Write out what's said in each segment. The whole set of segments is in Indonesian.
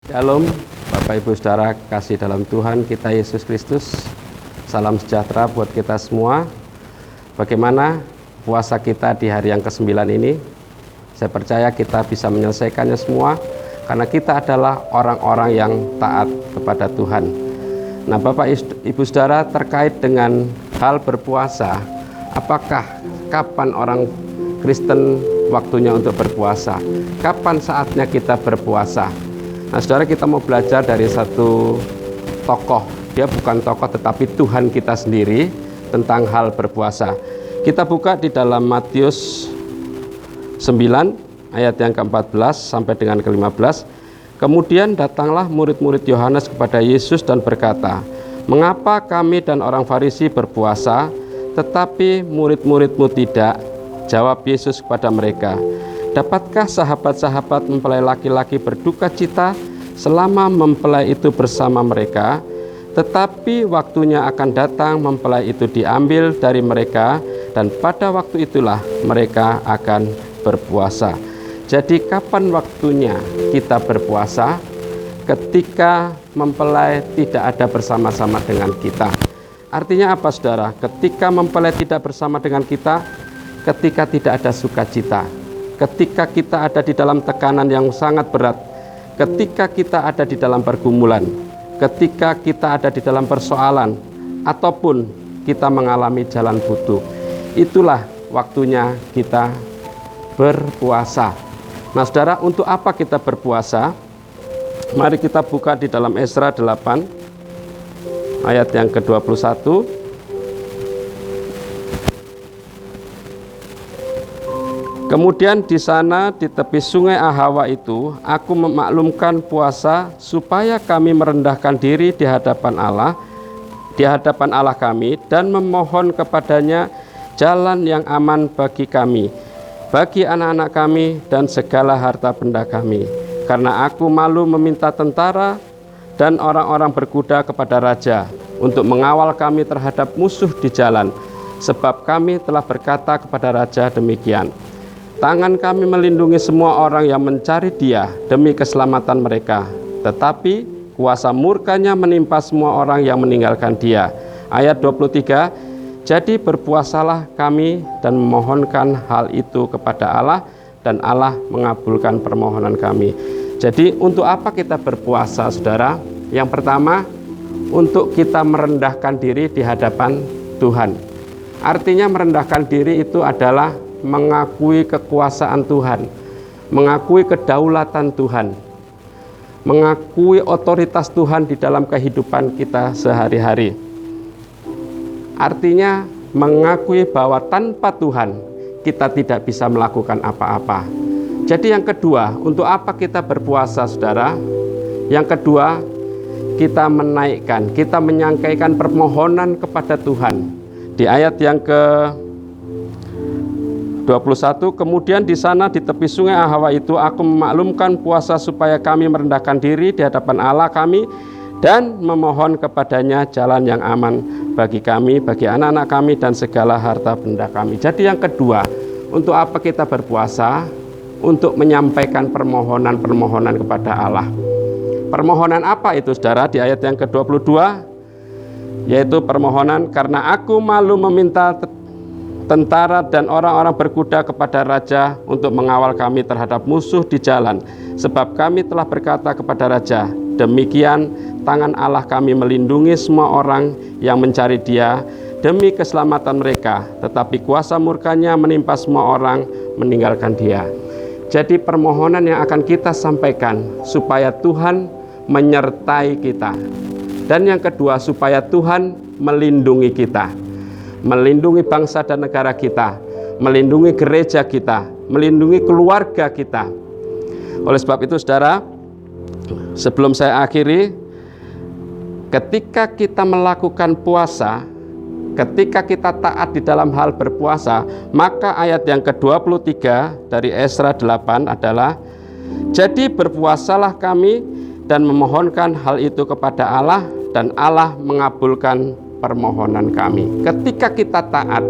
Shalom, Bapak Ibu Saudara kasih dalam Tuhan kita Yesus Kristus. Salam sejahtera buat kita semua. Bagaimana puasa kita di hari yang ke-9 ini? Saya percaya kita bisa menyelesaikannya semua karena kita adalah orang-orang yang taat kepada Tuhan. Nah, Bapak Ibu Saudara, terkait dengan hal berpuasa, apakah kapan orang Kristen waktunya untuk berpuasa? Kapan saatnya kita berpuasa? Nah, saudara, kita mau belajar dari satu tokoh. Dia bukan tokoh tetapi Tuhan kita sendiri tentang hal berpuasa. Kita buka di dalam Matius 9 ayat yang ke-14 sampai dengan ke-15. Kemudian datanglah murid-murid Yohanes kepada Yesus dan berkata, "Mengapa kami dan orang Farisi berpuasa, tetapi murid-muridmu tidak?" Jawab Yesus kepada mereka, "Dapatkah sahabat-sahabat mempelai laki-laki berduka cita selama mempelai itu bersama mereka? Tetapi waktunya akan datang mempelai itu diambil dari mereka, dan pada waktu itulah mereka akan berpuasa." Jadi kapan waktunya kita berpuasa? Ketika mempelai tidak ada bersama-sama dengan kita. Artinya apa, saudara? Ketika mempelai tidak bersama dengan kita, ketika tidak ada sukacita, ketika kita ada di dalam tekanan yang sangat berat, ketika kita ada di dalam pergumulan, ketika kita ada di dalam persoalan, ataupun kita mengalami jalan buntu, itulah waktunya kita berpuasa. Nah, saudara, untuk apa kita berpuasa? Mari kita buka di dalam Esra 8 ayat yang ke-21. Kemudian di sana di tepi sungai Ahawa itu, aku memaklumkan puasa supaya kami merendahkan diri di hadapan Allah kami, dan memohon kepadanya jalan yang aman bagi kami, bagi anak-anak kami dan segala harta benda kami. Karena aku malu meminta tentara dan orang-orang berkuda kepada raja untuk mengawal kami terhadap musuh di jalan, sebab kami telah berkata kepada raja demikian, tangan kami melindungi semua orang yang mencari Dia demi keselamatan mereka, tetapi kuasa murkanya menimpa semua orang yang meninggalkan Dia. Ayat 23, jadi berpuasalah kami dan memohonkan hal itu kepada Allah, dan Allah mengabulkan permohonan kami. Jadi untuk apa kita berpuasa, saudara? Yang pertama, untuk kita merendahkan diri di hadapan Tuhan. Artinya merendahkan diri itu adalah mengakui kekuasaan Tuhan, mengakui kedaulatan Tuhan, mengakui otoritas Tuhan di dalam kehidupan kita sehari-hari. Artinya mengakui bahwa tanpa Tuhan kita tidak bisa melakukan apa-apa. Jadi yang kedua, untuk apa kita berpuasa, saudara? Yang kedua, kita menaikkan, kita menyampaikan permohonan kepada Tuhan. Di ayat yang ke-21, kemudian di sana di tepi sungai Ahawa itu, aku memaklumkan puasa supaya kami merendahkan diri di hadapan Allah kami, dan memohon kepadanya jalan yang aman bagi kami, bagi anak-anak kami dan segala harta benda kami. Jadi yang kedua, untuk apa kita berpuasa? Untuk menyampaikan permohonan-permohonan kepada Allah. Permohonan apa itu, saudara? Di ayat yang ke-22, yaitu permohonan, karena aku malu meminta tentara dan orang-orang berkuda kepada raja untuk mengawal kami terhadap musuh di jalan, sebab kami telah berkata kepada raja demikian, tangan Allah kami melindungi semua orang yang mencari Dia demi keselamatan mereka, tetapi kuasa murkanya menimpa semua orang meninggalkan Dia. Jadi permohonan yang akan kita sampaikan supaya Tuhan menyertai kita. Dan yang kedua, supaya Tuhan melindungi kita, melindungi bangsa dan negara kita, melindungi gereja kita, melindungi keluarga kita. Oleh sebab itu, saudara, sebelum saya akhiri, ketika kita melakukan puasa, ketika kita taat di dalam hal berpuasa, maka ayat yang ke-23 dari Esra 8 adalah, jadi berpuasalah kami dan memohonkan hal itu kepada Allah, dan Allah mengabulkan permohonan kami. Ketika kita taat,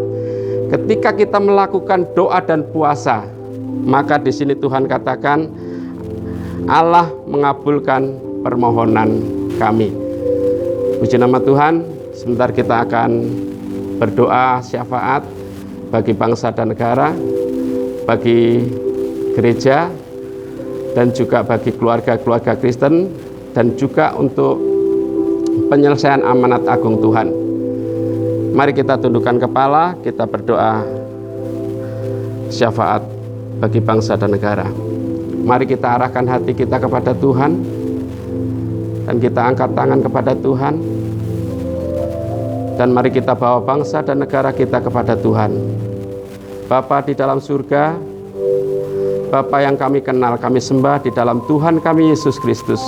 ketika kita melakukan doa dan puasa, maka di sini Tuhan katakan, Allah mengabulkan permohonan kami. Puji nama Tuhan. Sebentar kita akan berdoa syafaat bagi bangsa dan negara, bagi gereja, dan juga bagi keluarga-keluarga Kristen, dan juga untuk penyelesaian amanat agung Tuhan. Mari kita tundukkan kepala, kita berdoa syafaat bagi bangsa dan negara. Mari kita arahkan hati kita kepada Tuhan, dan kita angkat tangan kepada Tuhan, dan mari kita bawa bangsa dan negara kita kepada Tuhan. Bapa di dalam surga, Bapa yang kami kenal, kami sembah di dalam Tuhan kami Yesus Kristus.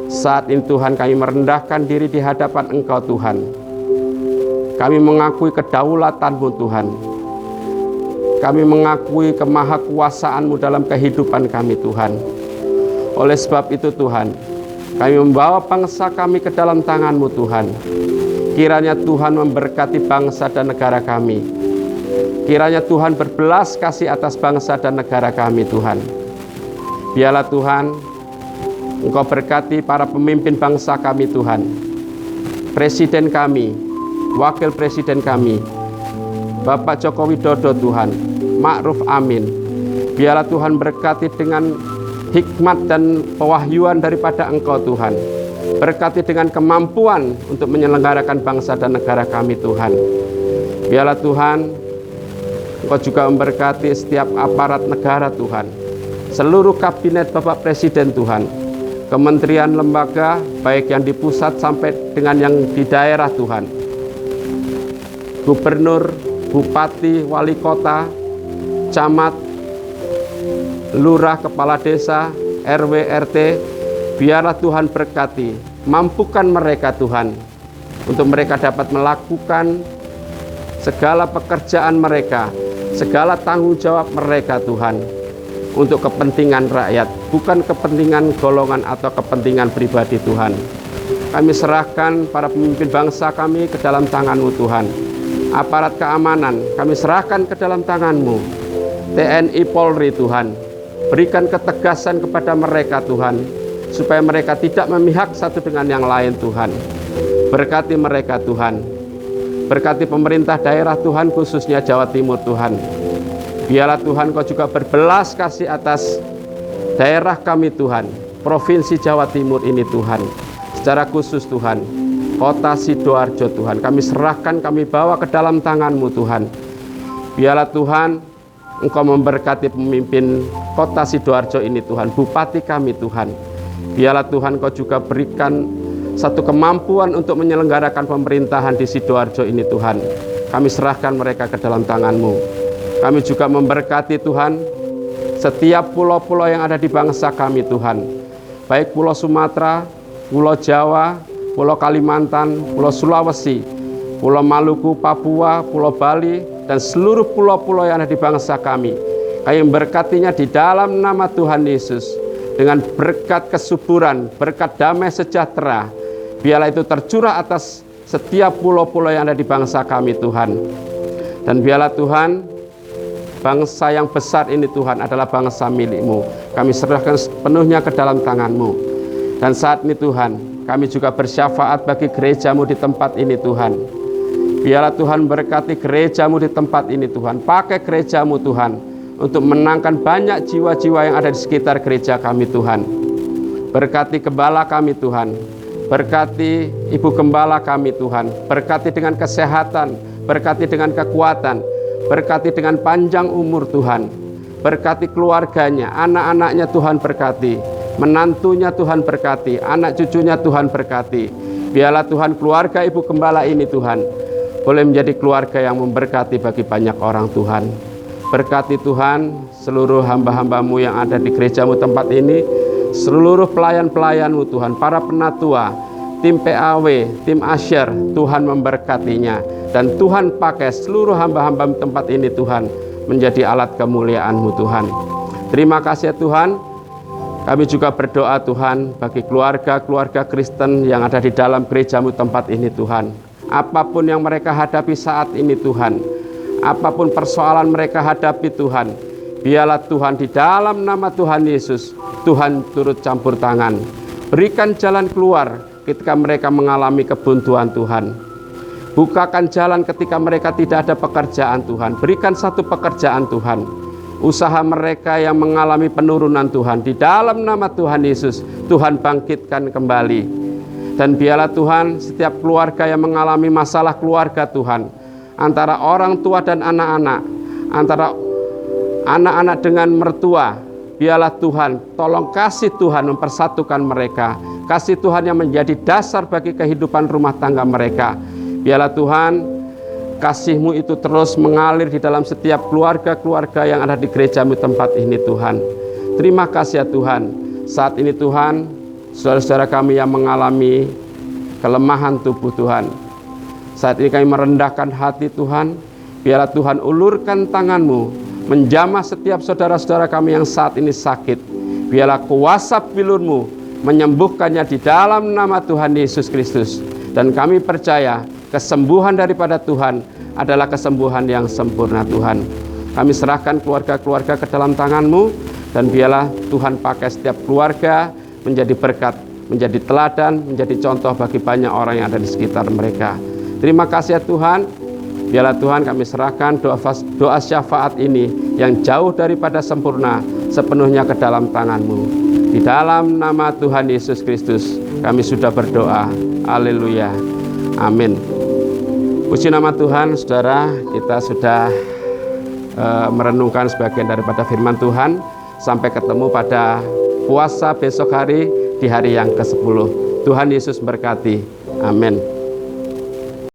Saat ini Tuhan, kami merendahkan diri di hadapan Engkau Tuhan. Kami mengakui kedaulatan-Mu Tuhan. Kami mengakui kemahakuasaan-Mu dalam kehidupan kami Tuhan. Oleh sebab itu Tuhan, kami membawa bangsa kami ke dalam tangan-Mu Tuhan. Kiranya Tuhan memberkati bangsa dan negara kami. Kiranya Tuhan berbelas kasih atas bangsa dan negara kami Tuhan. Biarlah Tuhan, Engkau berkati para pemimpin bangsa kami Tuhan. Presiden kami, wakil presiden kami, Bapak Joko Widodo Tuhan, Ma'ruf Amin. Biarlah Tuhan berkati dengan hikmat dan pewahyuan daripada Engkau Tuhan. Berkati dengan kemampuan untuk menyelenggarakan bangsa dan negara kami Tuhan. Biarlah Tuhan, Engkau juga memberkati setiap aparat negara Tuhan, seluruh kabinet Bapak Presiden Tuhan, kementerian lembaga, baik yang di pusat sampai dengan yang di daerah Tuhan, gubernur, bupati, wali kota, camat, lurah, kepala desa, RW, RT. Biarlah Tuhan berkati, mampukan mereka Tuhan, untuk mereka dapat melakukan segala pekerjaan mereka, segala tanggung jawab mereka Tuhan, untuk kepentingan rakyat, bukan kepentingan golongan atau kepentingan pribadi Tuhan. Kami serahkan para pemimpin bangsa kami ke dalam tangan-Mu Tuhan. Aparat keamanan kami serahkan ke dalam tangan-Mu. TNI Polri Tuhan, berikan ketegasan kepada mereka Tuhan, supaya mereka tidak memihak satu dengan yang lain Tuhan. Berkati mereka Tuhan. Berkati pemerintah daerah Tuhan, khususnya Jawa Timur Tuhan. Biarlah Tuhan Kau juga berbelas kasih atas daerah kami Tuhan, Provinsi Jawa Timur ini Tuhan. Secara khusus Tuhan, Kota Sidoarjo Tuhan, kami serahkan, kami bawa ke dalam tangan-Mu Tuhan. Biarlah Tuhan Engkau memberkati pemimpin Kota Sidoarjo ini Tuhan, Bupati kami Tuhan. Biarlah Tuhan Kau juga berikan satu kemampuan untuk menyelenggarakan pemerintahan di Sidoarjo ini Tuhan. Kami serahkan mereka ke dalam tangan-Mu. Kami juga memberkati Tuhan setiap pulau-pulau yang ada di bangsa kami Tuhan, baik Pulau Sumatera, Pulau Jawa, Pulau Kalimantan, Pulau Sulawesi, Pulau Maluku, Papua, Pulau Bali, dan seluruh pulau-pulau yang ada di bangsa kami. Kami memberkatinya di dalam nama Tuhan Yesus, dengan berkat kesuburan, berkat damai sejahtera. Biarlah itu tercurah atas setiap pulau-pulau yang ada di bangsa kami Tuhan. Dan biarlah Tuhan, bangsa yang besar ini Tuhan adalah bangsa milik-Mu. Kami serahkan sepenuhnya ke dalam tangan-Mu. Dan saat ini Tuhan, kami juga bersyafaat bagi gereja-Mu di tempat ini Tuhan. Biarlah Tuhan berkati gereja-Mu di tempat ini Tuhan. Pakai gereja-Mu Tuhan untuk menangkan banyak jiwa-jiwa yang ada di sekitar gereja kami Tuhan. Berkati gembala kami Tuhan. Berkati ibu gembala kami Tuhan. Berkati dengan kesehatan, berkati dengan kekuatan, berkati dengan panjang umur Tuhan. Berkati keluarganya, anak-anaknya Tuhan berkati, menantunya Tuhan berkati, anak cucunya Tuhan berkati. Biarlah Tuhan keluarga ibu gembala ini Tuhan boleh menjadi keluarga yang memberkati bagi banyak orang Tuhan. Berkati Tuhan seluruh hamba-hamba-Mu yang ada di gereja-Mu tempat ini, seluruh pelayan-pelayan-Mu Tuhan, para penatua, tim PAW, tim Asyar, Tuhan memberkatinya. Dan Tuhan pakai seluruh hamba-hamba tempat ini Tuhan menjadi alat kemuliaan-Mu Tuhan. Terima kasih Tuhan. Kami juga berdoa Tuhan bagi keluarga-keluarga Kristen yang ada di dalam gereja-Mu tempat ini Tuhan. Apapun yang mereka hadapi saat ini Tuhan, apapun persoalan mereka hadapi Tuhan, Biarlah Tuhan di dalam nama Tuhan Yesus, Tuhan turut campur tangan. Berikan jalan keluar ketika mereka mengalami kebuntuan Tuhan. Bukakan jalan ketika mereka tidak ada pekerjaan Tuhan. Berikan satu pekerjaan Tuhan. Usaha mereka yang mengalami penurunan Tuhan, di dalam nama Tuhan Yesus, Tuhan bangkitkan kembali. Dan biarlah Tuhan setiap keluarga yang mengalami masalah keluarga Tuhan, antara orang tua dan anak-anak, antara anak-anak dengan mertua, biarlah Tuhan tolong kasih Tuhan mempersatukan mereka. Kasih Tuhan yang menjadi dasar bagi kehidupan rumah tangga mereka. Biarlah Tuhan kasih-Mu itu terus mengalir di dalam setiap keluarga-keluarga yang ada di gereja-Mu tempat ini Tuhan. Terima kasih ya Tuhan. Saat ini Tuhan, saudara-saudara kami yang mengalami kelemahan tubuh Tuhan, saat ini kami merendahkan hati Tuhan. Biarlah Tuhan ulurkan tangan-Mu menjamah setiap saudara-saudara kami yang saat ini sakit. Biarlah kuasa pilur-Mu menyembuhkannya di dalam nama Tuhan Yesus Kristus. Dan kami percaya kesembuhan daripada Tuhan adalah kesembuhan yang sempurna Tuhan. Kami serahkan keluarga-keluarga ke dalam tangan-Mu, dan biarlah Tuhan pakai setiap keluarga menjadi berkat, menjadi teladan, menjadi contoh bagi banyak orang yang ada di sekitar mereka. Terima kasih ya Tuhan. Biarlah Tuhan kami serahkan doa syafaat ini yang jauh daripada sempurna sepenuhnya ke dalam tangan-Mu. Di dalam nama Tuhan Yesus Kristus kami sudah berdoa. Haleluya. Amin. Puji nama Tuhan, saudara, kita sudah merenungkan sebagian daripada firman Tuhan. Sampai ketemu pada puasa besok hari, di hari yang ke-10. Tuhan Yesus berkati. Amin.